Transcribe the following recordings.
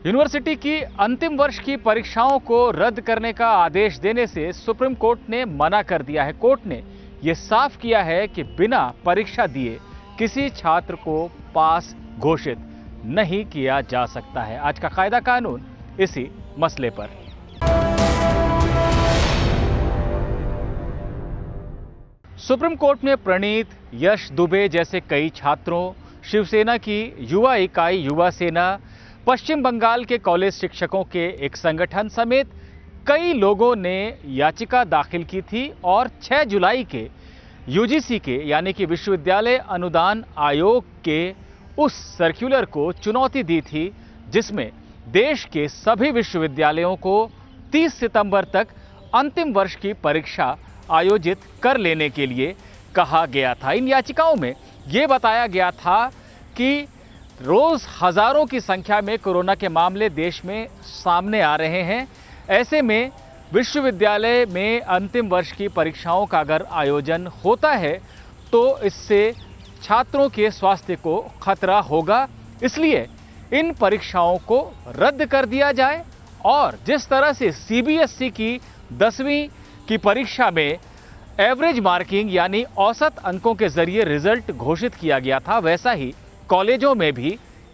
University की अंतिम वर्ष की परीक्षाओं को रद्द करने का आदेश देने से सुप्रीम कोर्ट ने मना कर दिया है। कोर्ट ने यह साफ किया है कि बिना परीक्षा दिए किसी छात्र को पास घोषित नहीं किया जा सकता है। आज का कायदा कानून इसी मसले पर। सुप्रीम कोर्ट ने प्रणीत, यश दुबे जैसे कई छात्रों, शिवसेना की युवा इकाई युवा सेना, पश्चिम बंगाल के कॉलेज शिक्षकों के एक संगठन समेत कई लोगों ने याचिका दाखिल की थी और 6 जुलाई के यूजीसी के यानी कि विश्वविद्यालय अनुदान आयोग के उस सर्कुलर को चुनौती दी थी जिसमें देश के सभी विश्वविद्यालयों को 30 सितंबर तक अंतिम वर्ष की परीक्षा आयोजित कर लेने के लिए कहा गया था। इन याचिकाओं में यह बताया गया था कि रोज हजारों की संख्या में कोरोना के मामले देश में सामने आ रहे हैं। ऐसे में विश्वविद्यालय में अंतिम वर्ष की परीक्षाओं का अगर आयोजन होता है तो इससे छात्रों के स्वास्थ्य को खतरा होगा। इसलिए इन परीक्षाओं को रद्द कर दिया जाए और जिस तरह से सीबीएसई की 10वीं की परीक्षा में एवरेज मार्किंग यानी औसत अंकों के जरिए रिजल्ट घोषित किया गया था, वैसा ही कॉलेजों में भी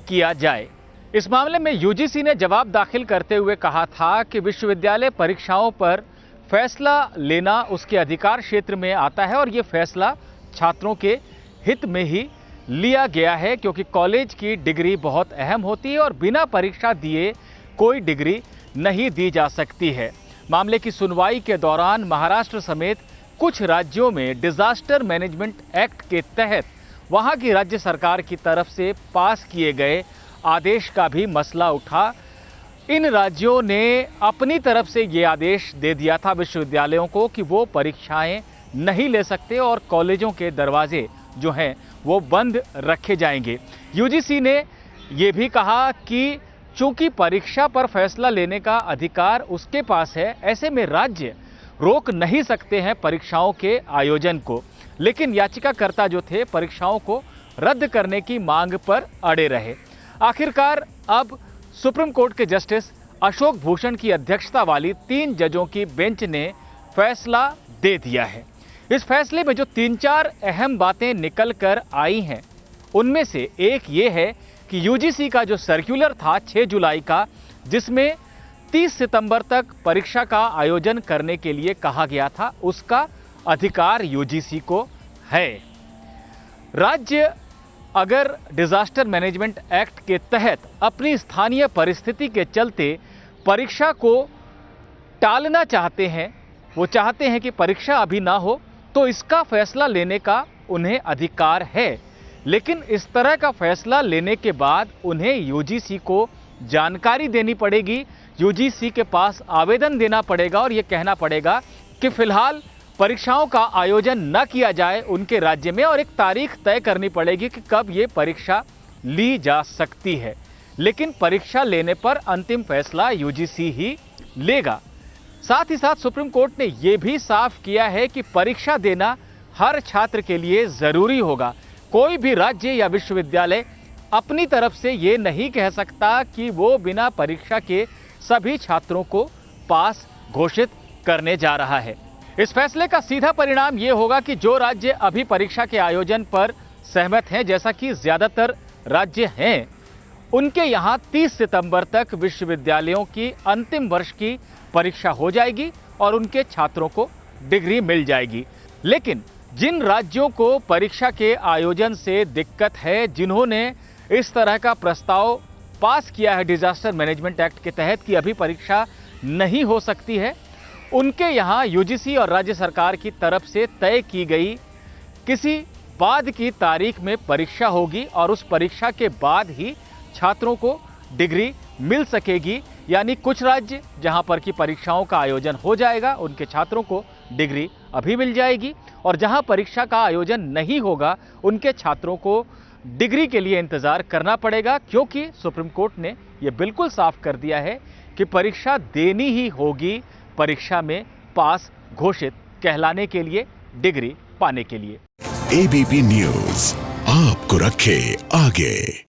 किया जाए। इस मामले में यूजीसी ने जवाब दाखिल करते हुए कहा था कि विश्वविद्यालय परीक्षाओं पर फैसला लेना उसके अधिकार क्षेत्र में आता है और ये फैसला छात्रों के हित में ही लिया गया है क्योंकि कॉलेज की डिग्री बहुत अहम होती है और बिना परीक्षा दिए कोई डिग्री नहीं दी जा सकती है। मामले की सुनवाई के दौरान महाराष्ट्र समेत कुछ राज्यों में डिजास्टर मैनेजमेंट एक्ट के तहत वहां की राज्य सरकार की तरफ से पास किए गए आदेश का भी मसला उठा। इन राज्यों ने अपनी तरफ से ये आदेश दे दिया था विश्वविद्यालयों को कि वो परीक्षाएं नहीं ले सकते और कॉलेजों के दरवाजे जो हैं वो बंद रखे जाएंगे। यूजीसी ने ये भी कहा कि चूंकि परीक्षा पर फैसला लेने का अधिकार उसके पास है, ऐसे में राज्य रोक नहीं सकते हैं परीक्षाओं के आयोजन को। लेकिन याचिकाकर्ता जो थे परीक्षाओं को रद्द करने की मांग पर अड़े रहे। आखिरकार अब सुप्रीम कोर्ट के जस्टिस अशोक भूषण की अध्यक्षता वाली 3 जजों की बेंच ने फैसला दे दिया है। इस फैसले में जो 3-4 अहम बातें निकल कर आई हैं उनमें से एक ये है कि यूजीसी का जो सर्कुलर था 6 जुलाई का, जिसमें 30 सितंबर तक परीक्षा का आयोजन करने के लिए कहा गया था, उसका अधिकार यूजीसी को है। राज्य अगर डिजास्टर मैनेजमेंट एक्ट के तहत अपनी स्थानीय परिस्थिति के चलते परीक्षा को टालना चाहते हैं, वो चाहते हैं कि परीक्षा अभी ना हो, तो इसका फैसला लेने का उन्हें अधिकार है। लेकिन इस तरह का फैसला लेने के बाद उन्हें यूजीसी को जानकारी देनी पड़ेगी, यूजीसी के पास आवेदन देना पड़ेगा और यह कहना पड़ेगा कि फिलहाल परीक्षाओं का आयोजन न किया जाए उनके राज्य में और एक तारीख तय करनी पड़ेगी कि कब ये परीक्षा ली जा सकती है। लेकिन परीक्षा लेने पर अंतिम फैसला यूजीसी ही लेगा। साथ ही साथ सुप्रीम कोर्ट ने यह भी साफ किया है कि परीक्षा देना हर छात्र के लिए जरूरी होगा। कोई भी राज्य या विश्वविद्यालय अपनी तरफ से ये नहीं कह सकता कि वो बिना परीक्षा के सभी छात्रों को पास घोषित करने जा रहा है। इस फैसले का सीधा परिणाम ये होगा कि जो राज्य अभी परीक्षा के आयोजन पर सहमत हैं, जैसा कि ज्यादातर राज्य हैं, उनके यहाँ 30 सितंबर तक विश्वविद्यालयों की अंतिम वर्ष की परीक्षा हो जाएगी और उनके छात्रों को डिग्री मिल जाएगी। लेकिन जिन राज्यों को परीक्षा के आयोजन से दिक्कत है, जिन्होंने इस तरह का प्रस्ताव पास किया है डिजास्टर मैनेजमेंट एक्ट के तहत कि अभी परीक्षा नहीं हो सकती है, उनके यहाँ यूजीसी और राज्य सरकार की तरफ से तय की गई किसी बाद की तारीख में परीक्षा होगी और उस परीक्षा के बाद ही छात्रों को डिग्री मिल सकेगी। यानी कुछ राज्य जहां पर की परीक्षाओं का आयोजन हो जाएगा उनके छात्रों को डिग्री अभी मिल जाएगी और जहां परीक्षा का आयोजन नहीं होगा उनके छात्रों को डिग्री के लिए इंतजार करना पड़ेगा, क्योंकि सुप्रीम कोर्ट ने यह बिल्कुल साफ कर दिया है कि परीक्षा देनी ही होगी परीक्षा में पास घोषित कहलाने के लिए, डिग्री पाने के लिए। एबीपी न्यूज आपको रखे आगे।